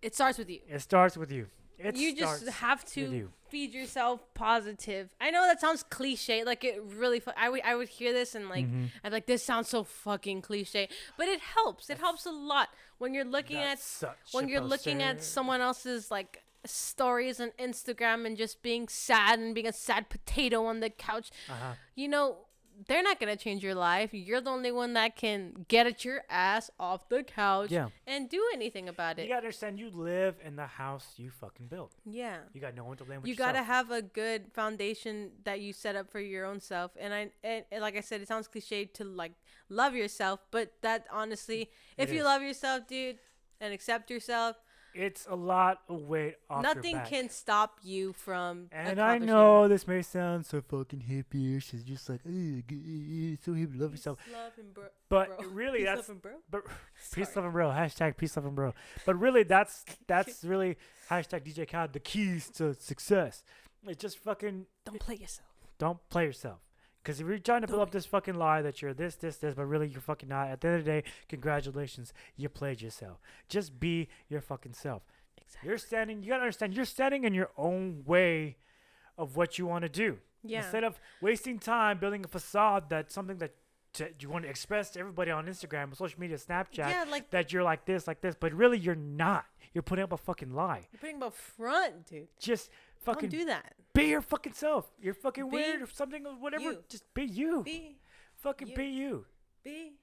It starts with you. It starts with you. It You just starts have with to you. feed yourself positive. I know that sounds cliche. Like it really. I would hear this and like Mm-hmm. I'd be like, this sounds so fucking cliche, but it helps. It helps a lot when you're looking at That's such when a you're looking at poster. someone else's like stories on Instagram and just being sad and being a sad potato on the couch. Uh-huh. You know, they're not gonna change your life. You're the only one that can get your ass off the couch Yeah. and do anything about You it. gotta understand, you live in the house you fucking built. Yeah. You got no one to blame but You yourself. gotta have a good foundation that you set up for your own self, and like I said, it sounds cliche to like love yourself, but that honestly, if It you is. love yourself, dude, and accept yourself, It's a lot of weight off nothing your back. can stop you from. And I accomplishing know this may sound so fucking hippie-ish. It's just like, so hippie, love yourself. Peace, love, and But bro. really, Peace, that's love, and bro. but peace, Sorry. love, and bro. Hashtag peace, love, and bro. But really, that's really hashtag DJ Khaled, the keys to success. It's just fucking Don't play yourself. don't play yourself. Because if you're trying to build up this fucking lie that you're this, but really you're fucking not, at the end of the day, congratulations, you played yourself. Just be your fucking self. Exactly. You gotta understand, you're standing in your own way of what you want to do. Yeah. Instead of wasting time building a facade that's something that you want to express to everybody on Instagram, social media, Snapchat, Yeah, like that you're like this, but really you're not. You're putting up a fucking lie. you're putting up front, dude. Just fucking Don't do that. be your fucking self. You're fucking Be weird or something or whatever. you. Just be you. Be Fucking you. be you. Be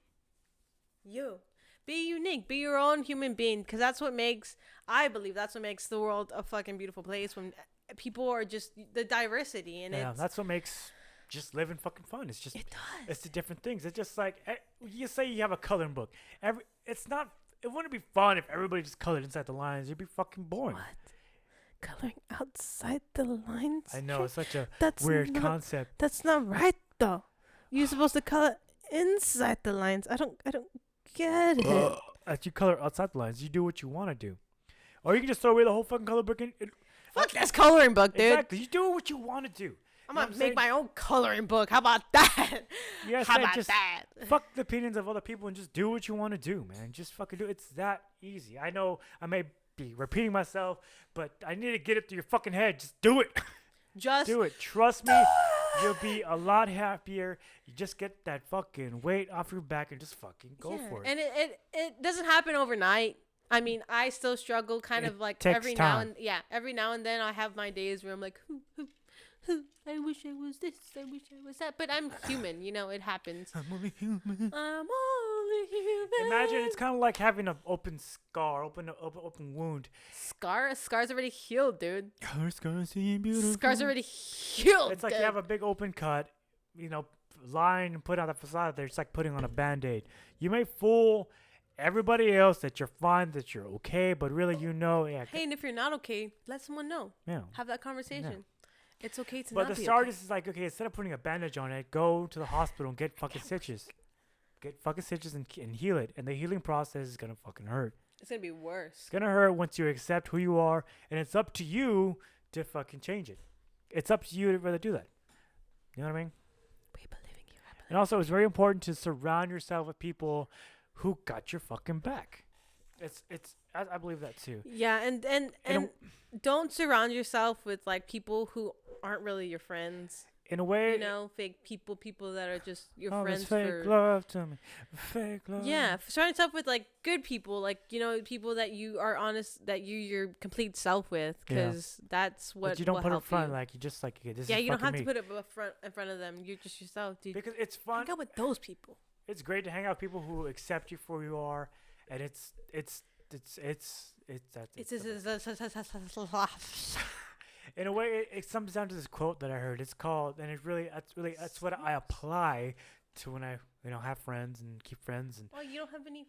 you. Be unique. Be your own human being. Because that's what makes, I believe, that's what makes the world a fucking beautiful place when people are just the diversity. And Yeah, it's, that's what makes just living fucking fun. It's just it does. it's the different things. It's just like you say you have a coloring book. It's not. It wouldn't be fun if everybody just colored inside the lines. It'd be fucking boring. What? Coloring outside the lines? I know it's such a That's weird not- concept. That's not right, though. You're supposed to color inside the lines. I don't get it. As you color outside the lines, you do what you want to do, or you can just throw away the whole fucking color book. Fuck that's coloring book, dude. Exactly, you do what you want to do. I'm You know gonna what make saying? my own coloring book. How about that? Yeah, How say about just that? fuck the opinions of other people and just do what you want to do, man. Just fucking do it. It's that easy. I know I may be repeating myself, but I need to get it through your fucking head. Just do it. Just Do it. Trust me. You'll be a lot happier. You just get that fucking weight off your back and just fucking go for it. And it doesn't happen overnight. I mean, I still struggle kind It of like takes every time. every now and then I have my days where I'm like, I wish I was this, I wish I was that. But I'm human, you know, it happens. I'm only human. I'm only human. Imagine it's kind of like having an open scar, open wound. Scar's already healed, dude. Your scars seem beautiful. Scar's already healed. It's like you dude. have a big open cut, you know, line and put on the facade there. It's like putting on a band-aid. You may fool everybody else that you're fine, that you're okay, but really you know, yeah. Hey, and if you're not okay, let someone know. Yeah. Have that conversation. It's okay to But not the be stardust is like, okay, instead of putting a bandage on it, go to the hospital and get fucking stitches. Get fucking stitches and heal it. And the healing process is going to fucking hurt. It's gonna be worse. It's going to hurt once you accept who you are. And it's up to you to fucking change it. It's up to you to rather do that. You know what I mean? We believe in you. I believe And also, it's very important to surround yourself with people who got your fucking back. I believe that too. Yeah, and don't surround yourself with like people who aren't really your friends. In a way, You know, fake people that are just your all friends this fake for. love to me. Fake love. Yeah, surround yourself with like good people, like you know, people that you are honest, that you're your complete self with, Yeah. because that's what But you don't will put it in help front, you. like you just like, okay, this Yeah, is you don't have fucking to me. put it in front of them. You're just yourself, dude. Because it's fun. Hang out with those people. It's great to hang out with people who accept you for who you are, and it's in a way it comes down to this quote that I heard. It's called, and that's what I apply to when I have friends and keep friends, and Oh, you don't have any.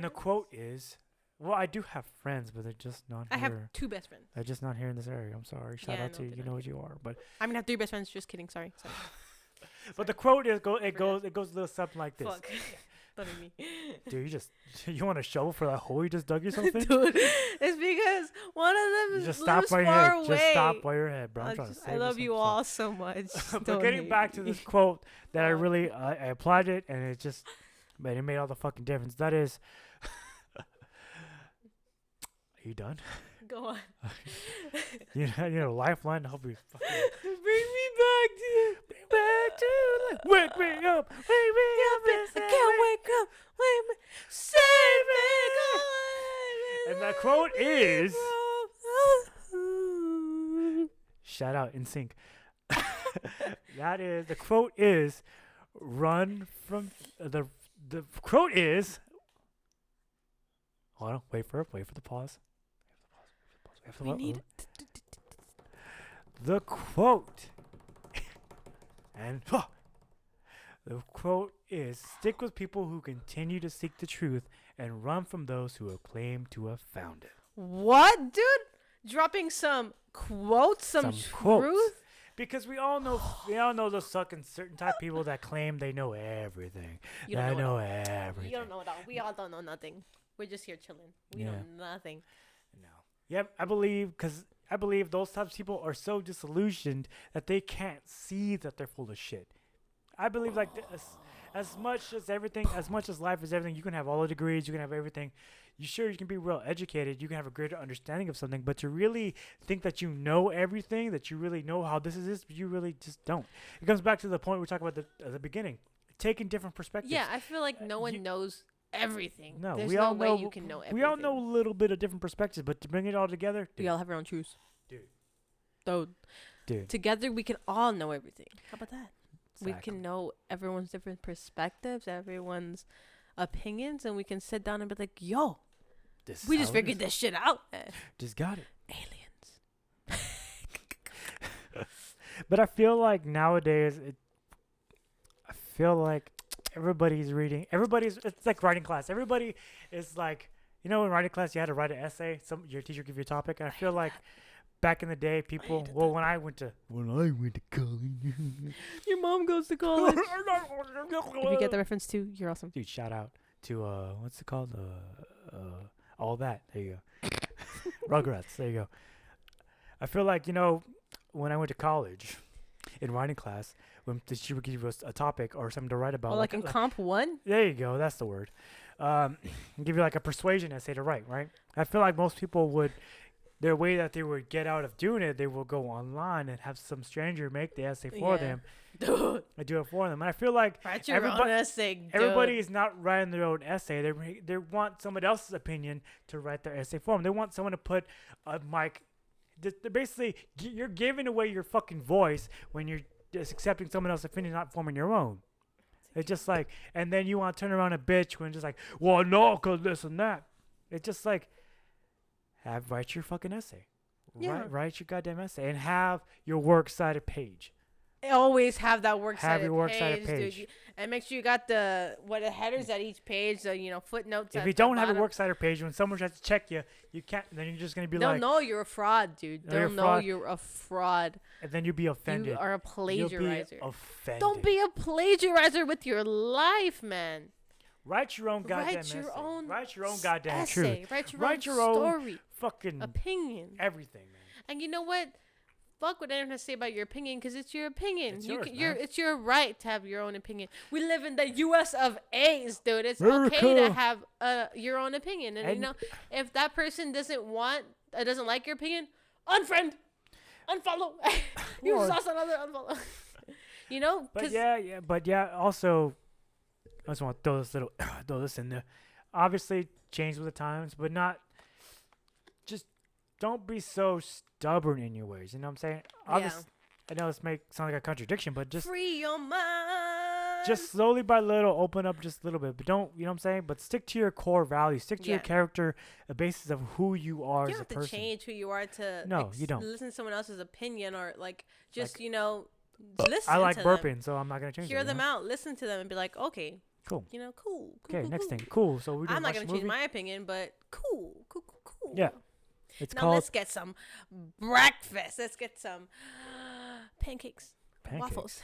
the quote is, well, I do have friends, but they're just not I here. have 2 best friends. They're just not here in this area. I'm sorry. Shout Yeah, out no, to you. they're You not know what you are, but I mean, I have 3 best friends. Just kidding. Sorry. but the quote is it goes a little something like this. Fuck. Don't me. Dude, you want a shovel for that hole you just dug yourself in? Dude, it's because one of them You is just stop lives by your far head. away. Just stop by your head, bro. I'm trying to save I love us you some all so much. stuff. Don't But getting hate back to me. this quote that I really I applied it, and it just it made all the fucking difference. That is, are you done? Go on. You know, lifeline to help you. Bring me back to you. Back to life. Wake me up. Wake me up. And I can't wake up. Wake me. Save me. And that quote is, shout out in sync. That is, the quote is, run from the quote is, hold on, wait for the pause. We need. The quote. And the quote is, stick with people who continue to seek the truth and run from those who have claimed to have found it. What, dude? Dropping some quotes, some quotes. truth. Because we all know those sucking certain type of people that claim they know everything. You don't They know know everything. You don't know it all. We all don't know nothing. We're just here chilling. We Yeah. know nothing. No. Yep, I believe those types of people are so disillusioned that they can't see that they're full of shit. I believe like as much as life is everything, you can have all the degrees, you can have everything. You can be well educated, you can have a greater understanding of something, but to really think that you know everything, that you really know how this is, you really just don't. It comes back to the point we talked about at the beginning, taking different perspectives. Yeah, I feel like no one you- knows everything. No, There's we no all way know you can know everything. we all know a little bit of different perspectives, but to bring it all together, We all have our own truths. Dude. Dude. Together we can all know everything. How about that? We Exactly. can know everyone's different perspectives, everyone's opinions, and we can sit down and be like, yo, This is we how just it figured is. this shit out. Just got it. Aliens. But I feel like nowadays, I feel like it's like writing class. Everybody is like, in writing class, you had to write an essay. Your teacher give you a topic. And I feel like back in the day, people. Well, when I went to college. Your mom goes to college. If you get the reference too, you're awesome. Dude, shout out to what's it called? All that. There you go. Rugrats. There you go. I feel like, when I went to college, in writing class, when the teacher would give us a topic or something to write about. Like in Comp 1? There you go. That's the word. Give you like a persuasion essay to write, right? I feel like most people would, their way that they would get out of doing it, they will go online and have some stranger make the essay for them. Dude. I do it for them. And I feel like Write your own essay, dude. everybody is not writing their own essay. They want someone else's opinion to write their essay for them. They want someone to put a mic. They're basically, you're giving away your fucking voice when you're just accepting someone else's opinion, not forming your own. It's just like, and then you want to turn around and bitch when it's just like, well, no, because this and that. It's just like, write your fucking essay. Yeah. Write your goddamn essay and have your works cited page. Always have that works Have your works cited page. page. And make sure you got the headers at each page, the footnotes. If at you the don't have a bottom. works cited page, when someone tries to check you, you can't. Then you're just gonna be They'll like, know you're a fraud, dude. No, you're They'll a know fraud. you're a fraud. and then you'll be offended. You are a You'll be plagiarizer. offended. Don't be a plagiarizer with your life, man. Write your own goddamn Write your essay. own Write your own goddamn essay. truth. Write your own story. Fucking Opinion. everything, man. And you know what? Fuck what anyone has to say about your opinion, because it's your opinion. It's yours, man. It's your right to have your own opinion. We live in the U.S. of A's, dude. It's America. okay to have your own opinion. And, And- if that person doesn't like your opinion, unfriend, unfollow. You Well- saw another unfollow. But yeah. Also, I just want to throw this in there. Obviously, change with the times, but not. Just don't be so stubborn in your ways. You know what I'm saying? Obviously, I know this may sound like a contradiction, but just free your mind. just slowly by little open up just a little bit. But don't, you know what I'm saying? But stick to your core values. Stick to your Yeah. character, the basis of who you are You as a don't have to person. change who you are to No, you don't. listen to someone else's opinion or just Like- listen. I like to burping, them. so I'm not gonna change. Hear it, you them know? out, listen to them, and be like, okay, Cool. cool. Okay, cool, next cool. thing. Cool. So we're I'm not watch gonna the change movie? my opinion, but cool. Yeah. It's Now called let's get some breakfast. Let's get some pancakes, Pancakes. waffles.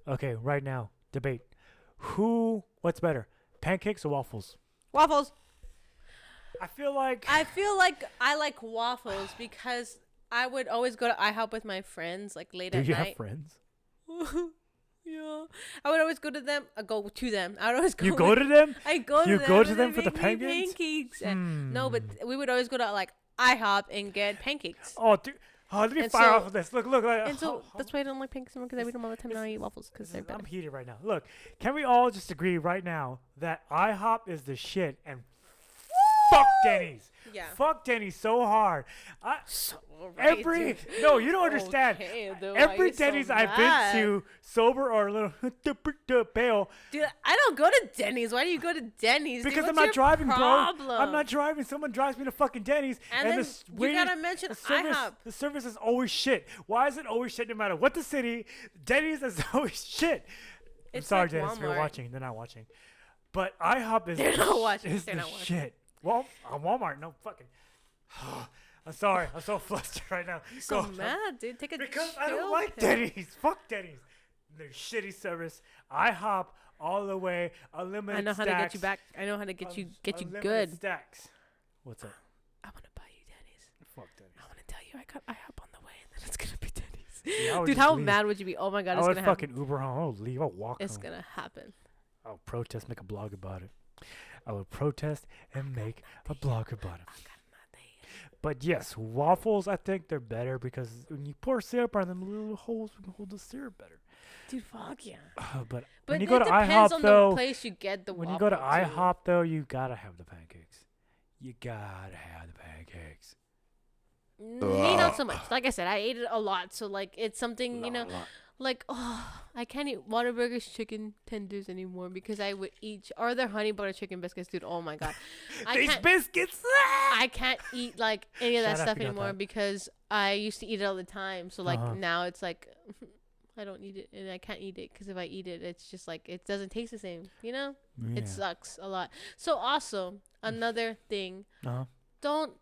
Okay, right now, debate. What's better, pancakes or waffles? Waffles. I feel like I like waffles because I would always go to IHOP with my friends late do at you night. have friends? Yeah, I would always go to them. I would always go. You go to them? I go to You them. go to and them they for the make me pancakes? pancakes. And no, but we would always go to IHOP and get pancakes. Oh, dude. Oh, let me And fire so- off of this. Look. And so that's why I don't like pancakes anymore, because I eat them all the time. Now I eat waffles because they're I'm better. heated right now. Look, can we all just agree right now that IHOP is the shit and fuck Denny's? Yeah. Fuck Denny's so hard. You don't understand. Okay, dude, why Every you so Denny's I've mad? been to, sober or a little pale, Dude, I don't go to Denny's. Why do you go to Denny's? because dude? I'm What's not your driving, problem? bro. I'm not driving. Someone drives me to fucking Denny's, And then the s- you waiting- gotta mention the service, IHOP. The service is always shit. Why is it always shit? No matter what the city, Denny's is always shit. I'm It's sorry, like Denny's, if you're Walmart. watching. They're not watching. But IHOP is They're not watching. is They're the not watching. shit. Well, on Walmart, no fucking. I'm sorry. I'm so flustered right now. So Go. mad, dude. Take a Because I chill don't like pill. Denny's. Fuck Denny's. Their shitty service. IHOP all the way. Unlimited I know how stacks. to get you back. I know how to get you Unlimited good. Stacks. What's up? I want to buy you Denny's. Fuck Denny's. I want to tell you I got IHOP on the way, and then it's gonna be Denny's. Yeah, I would Dude, just how leave. mad would you be? Oh my god, I it's would gonna fucking happen. Uber home. I'll leave. I'll walk It's home. gonna happen. I'll protest, make a blog about it. I would protest and make a blog about it. But yes, waffles, I think they're better because when you pour syrup on them little holes, we can hold the syrup better. Dude, fuck yeah. But But when you it go to depends IHOP on though, the place you get the when you waffle go to too. IHOP though, you gotta have the pancakes. You gotta have the pancakes. Me, not so much. Like I said, I ate it a lot, so it's something I can't eat Whataburger's chicken tenders anymore because I would eat or their honey butter chicken biscuits, dude. Oh my god, These biscuits. I can't eat any of that Shout out stuff if you got anymore that. because I used to eat it all the time. So Uh-huh. now it's I don't eat it and I can't eat it because if I eat it, it's just it doesn't taste the same. You know, Yeah. it sucks a lot. So also another thing, Uh-huh. don't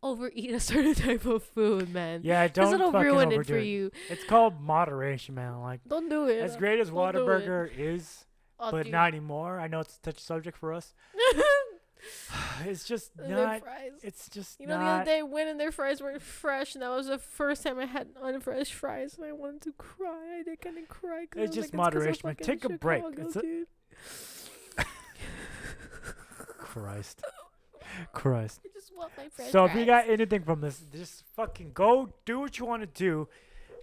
overeat a certain type of food, man. Yeah, Because don't it'll fucking ruin it overdo for it. you. It's called moderation, man. Like, Don't do it. as great as Don't do it. Whataburger is, Oh, but dude. not anymore. I know it's a touchy subject for us. It's just And their not. fries. It's just You know, the not. other day I went and their fries weren't fresh, and that was the first time I had unfresh fries, and I wanted to cry. I did kind of cry. 'Cause I It's was just like, 'cause I'm moderation, man. fucking Take a break. Chicago, It's a- dude. Christ. Christ. I just want my french So if you got fries. anything from this, just fucking go do what you want to do.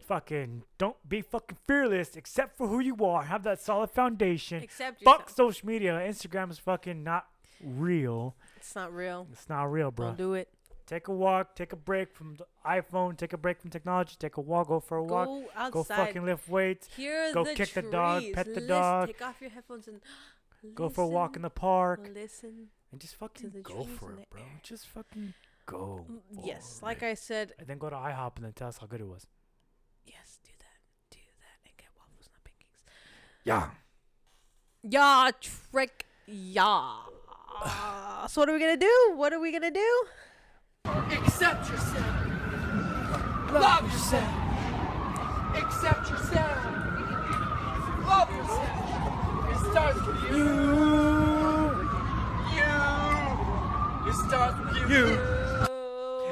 Fucking don't be fucking fearless, except for who you are. Have that solid foundation. Except Fuck yourself. social media. Instagram is fucking not real. It's not real. It's not real, bro. Don't do it. Take a walk. Take a break from the iPhone. Take a break from technology. Take a walk. Go for a walk. Go Go outside. fucking lift weights. Hear go the kick the dog, trees. pet the Listen- dog. Take off your headphones and Go for a walk in listen. the park. Listen. And just fucking the go trees for in it, the bro. air. Just fucking go. Yes, for like it. I said. And then go to IHOP and then tell us how good it was. Yes, do that. Do that and get waffles, not pancakes. Yeah. Yeah, trick. Yeah. So what are we gonna do? What are we gonna do? Accept yourself. Love yourself. Accept yourself. Love yourself. It starts with you. It starts with you.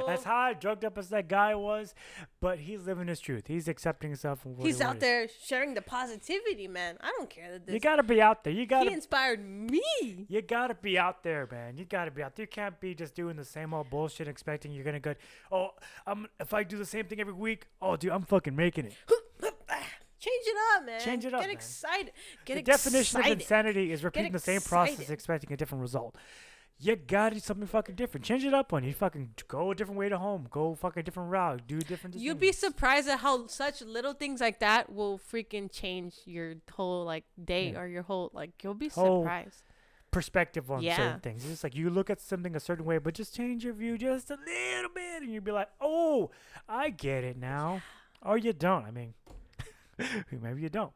As high, drugged up as that guy was, but he's living his truth. He's accepting himself. For what He's he out is. there sharing the positivity, man. I don't care that this. You gotta be out there. You He gotta. inspired me. You gotta be out there, man. You gotta be out there. You can't be just doing the same old bullshit, expecting you're gonna go. Oh, if I do the same thing every week, oh, dude, I'm fucking making it. Change it up, man. Change it up, Get man. excited. Get The excited. definition of insanity is repeating the same process, excited. expecting a different result. You gotta do something fucking different. Change it up on you. Fucking go a different way to home. Go fucking different route. Do different. You'd be things. surprised at how such little things like that will freaking change your whole like day Yeah. or your whole like. You'll be Whole- surprised. perspective on Yeah. certain things. It's just like you look at something a certain way, but just change your view just a little bit, and you'd be like, "Oh, I get it now," or you don't. I mean, maybe you don't,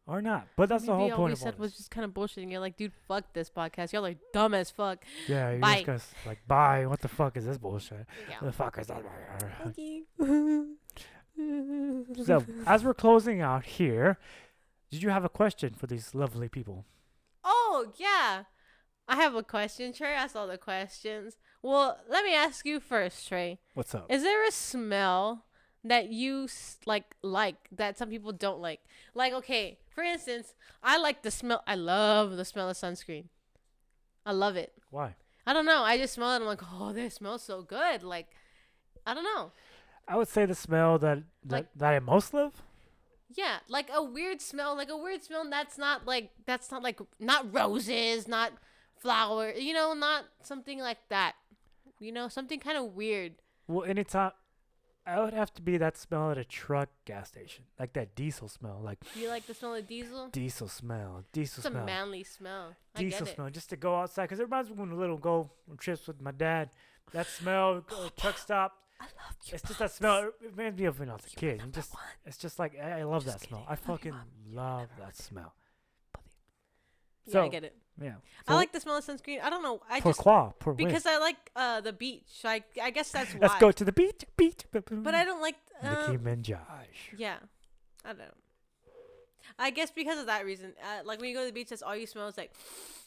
or not. But that's the Maybe whole all point we of all said was this. just kind of bullshit, and you're like, dude, fuck this podcast. Y'all are dumb as fuck. Yeah, you're Bye. just gonna like, bye. What the fuck is this bullshit? Yeah. The fuck is that? Thank you. So, as we're closing out here, did you have a question for these lovely people? Oh yeah, I have a question. Trey asked all the questions. Well, let me ask you first, Trey. What's up? Is there a smell that you like that some people don't like? Like, okay, for instance, I like the smell. I love the smell of sunscreen. I love it. Why? I don't know. I just smell it. I'm like, oh, this smells so good. Like, I don't know. I would say the smell that that I most love. Yeah, like a weird smell. Like a weird smell that's not not roses, not flower. You know, not something like that. You know, something kind of weird. Well, anytime, I would have to be that smell at a truck gas station, like that diesel smell, like Do you like the smell of diesel? diesel smell, diesel It's a smell, manly smell. I diesel get it. smell. Just to go outside, because it reminds me when little go on trips with my dad. That smell, truck stop. I love you. It's just that smell. It reminds me of when I was a kid. And just, it's just like I love that smell. I fucking love that smell. Yeah, So I get it. yeah, I like the smell of sunscreen. I don't know. I just pourquoi? because I like the beach. I guess that's why. Let's go to the beach. But I don't like. Nicki Minaj. Yeah, I don't know. I guess because of that reason, like when you go to the beach, that's all you smell is like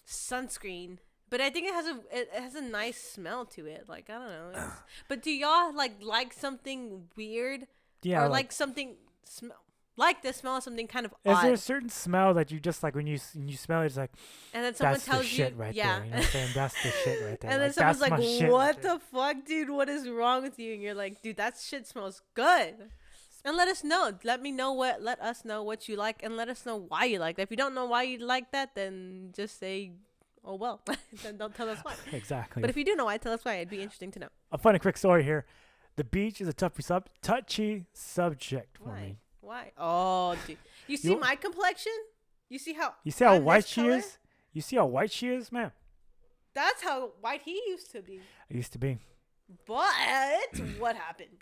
sunscreen. But I think it has a nice smell to it. Like I don't know. But do y'all like something weird? Yeah, Or like something like the smell of something kind of Is odd? there a certain smell that you just like when you smell it? It's like And then someone that's tells the shit you, right yeah. there. You know what I'm saying? That's the shit right there. And then Like, someone's that's like, my shit right "What there. the fuck, dude? What is wrong with you?" And you're like, "Dude, that shit smells good." And let us know. Let us know what you like, and let us know why you like that. If you don't know why you like that, then just say, "Oh well." Then don't tell us why. Exactly. But if you do know why, tell us why. It'd be interesting to know. A funny quick story here. The beach is a touchy subject for Why? me. Why? Oh, dude. You see You- my complexion? You see how? You see how I'm white this she color? is? You see how white she is, man? That's how white he used to be. I used to be. But what happened?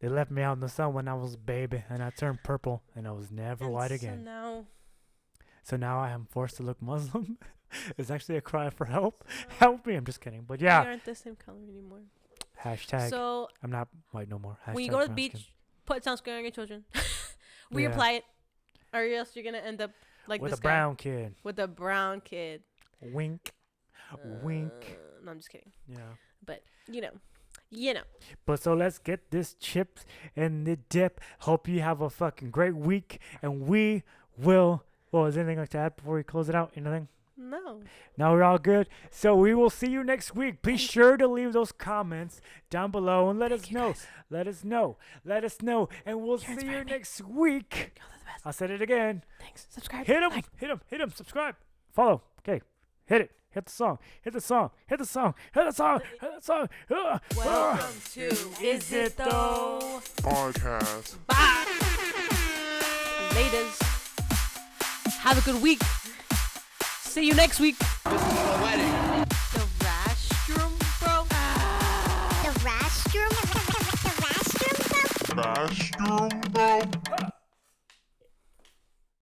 They left me out in the sun when I was a baby, and I turned purple, and I was never And white so again. now, So now I am forced to look Muslim. It's actually a cry for help. Help me. I'm just kidding. But we yeah, aren't the same color anymore. Hashtag. So I'm not white no more. Hashtag when you go to the brown beach, skin. put sunscreen on your children. Yeah. Reapply it, or else you're gonna end up like With this a guy. brown kid. With a brown kid. Wink. Wink. No, I'm just kidding. Yeah. But you know. But so let's get this chips and the dip. Hope you have a fucking great week, and we will. Well, is there anything like to add before we close it out? Anything? No. Now we're all good. So we will see you next week. Be sure to leave those comments down below and let us know. Let us know. Let us know. And we'll see you next week. I said it again. Thanks. Subscribe. Hit him. Hit him. Hit him. Subscribe. Follow. Okay. Hit it. Hit the song. Hit the song. Hit the song. Hit the song. Hit the song. Welcome to Is It Tho? Podcast. Bye. Laters. Have a good week. See you next week. This is the wedding. The restroom, bro. The restroom? The restroom? Restroom, bro.